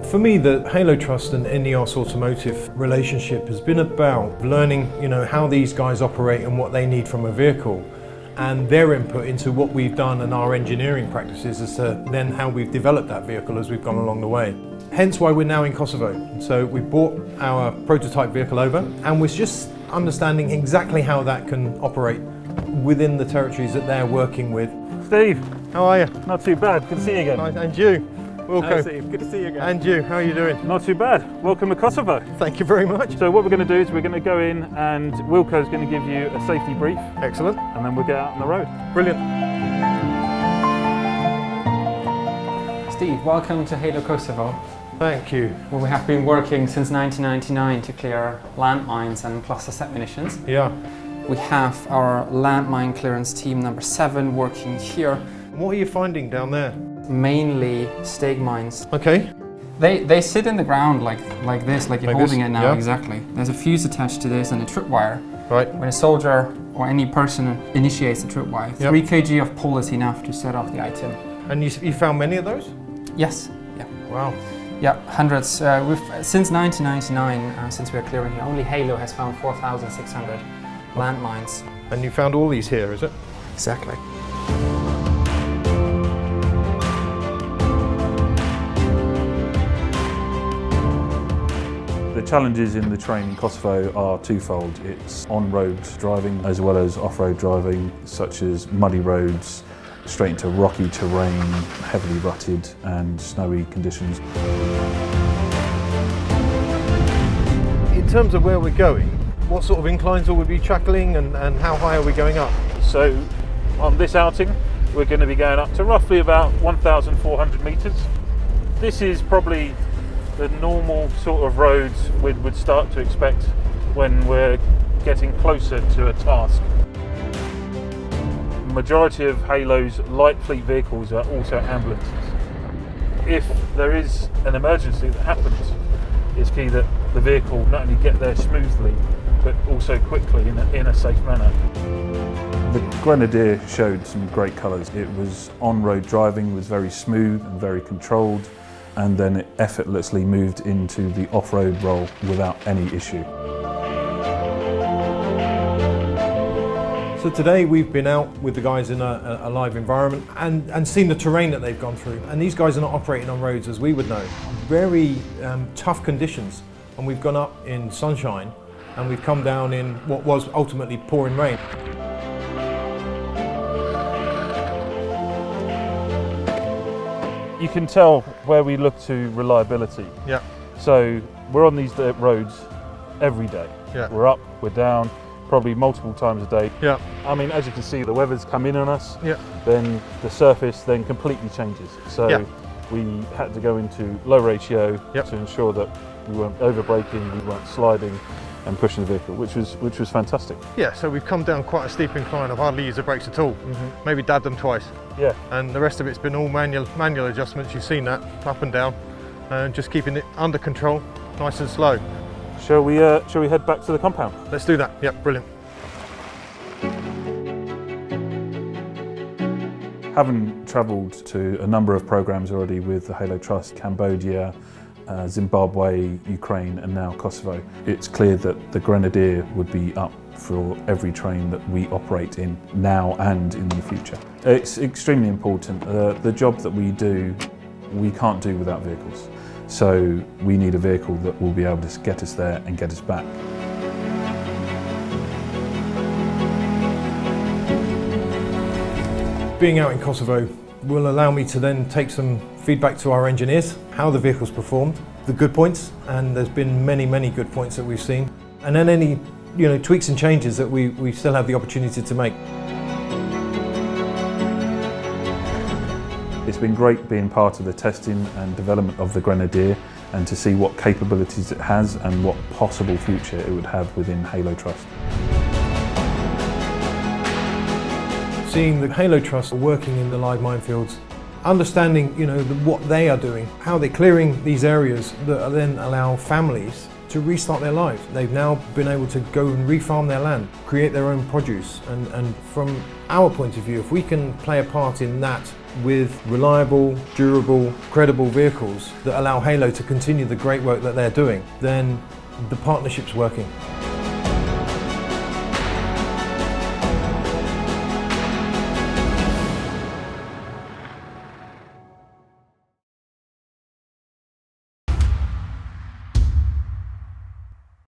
For me, the Halo Trust and INEOS Automotive relationship has been about learning, how these guys operate and what they need from a vehicle, and their input into what we've done and our engineering practices as to then how we've developed that vehicle as we've gone along the way. Hence why we're now in Kosovo. So we brought our prototype vehicle over and we're just understanding exactly how that can operate within the territories that they're working with. Steve, how are you? Not too bad, good to see you again. Nice, and you? Welcome. Hi Steve, good to see you again. And you, how are you doing? Not too bad. Welcome to Kosovo. Thank you very much. So what we're going to do is we're going to go in and Wilco's going to give you a safety brief. Excellent. And then we'll get out on the road. Brilliant. Steve, welcome to Halo Kosovo. Thank you. Well, we have been working since 1999 to clear landmines and cluster set munitions. Yeah. We have our landmine clearance team number 7 working here. What are you finding down there? Mainly stake mines. Okay. They sit in the ground like this, like you're holding it now, yeah. Exactly. There's a fuse attached to this and a tripwire. Right. When a soldier or any person initiates the tripwire, Yep. 3 kg of pull is enough to set off the item. And you found many of those? Yes. Yeah. Wow. Yeah, hundreds. Since 1999, since we're clearing here, only Halo has found 4,600 landmines. And you found all these here, is it? Exactly. The challenges in the terrain in Kosovo are twofold. It's on-road driving as well as off-road driving, such as muddy roads, straight into rocky terrain, heavily rutted and snowy conditions. In terms of where we're going, what sort of inclines will we be tackling and how high are we going up? So on this outing, we're going to be going up to roughly about 1,400 metres. This is probably the normal sort of roads we would start to expect when we're getting closer to a task. The majority of Halo's light fleet vehicles are also ambulances. If there is an emergency that happens, it's key that the vehicle not only get there smoothly, but also quickly in a safe manner. The Grenadier showed some great colours. It was on-road driving, was very smooth and very controlled, and then it effortlessly moved into the off-road role without any issue. So today we've been out with the guys in a live environment and seen the terrain that they've gone through. And these guys are not operating on roads as we would know. Very tough conditions. And we've gone up in sunshine and we've come down in what was ultimately pouring rain. You can tell where we look to reliability. Yeah. So we're on these roads every day. Yeah. We're up, we're down, probably multiple times a day. Yeah. I mean, as you can see, the weather's come in on us. Yeah. Then the surface then completely changes. So yeah. we had to go into low ratio to ensure that we weren't over braking, we weren't sliding and pushing the vehicle, which was fantastic. Yeah, so we've come down quite a steep incline. I've hardly used the brakes at all. Mm-hmm. Maybe dabbed them twice. Yeah. And the rest of it's been all manual adjustments. You've seen that, up and down, and just keeping it under control, nice and slow. Shall we head back to the compound? Let's do that. Yep, brilliant. Having travelled to a number of programmes already with the Halo Trust, Cambodia, Zimbabwe, Ukraine and now Kosovo, it's clear that the Grenadier would be up for every train that we operate in now and in the future. It's extremely important. The job that we do, we can't do without vehicles. So we need a vehicle that will be able to get us there and get us back. Being out in Kosovo will allow me to then take some feedback to our engineers, how the vehicle's performed, the good points, and there's been many good points that we've seen, and then any tweaks and changes that we still have the opportunity to make. It's been great being part of the testing and development of the Grenadier and to see what capabilities it has and what possible future it would have within Halo Trust. Seeing the Halo Trust working in the live minefields, understanding what they are doing, how they're clearing these areas that then allow families to restart their lives. They've now been able to go and refarm their land, create their own produce, and from our point of view, if we can play a part in that with reliable, durable, credible vehicles that allow Halo to continue the great work that they're doing, then the partnership's working.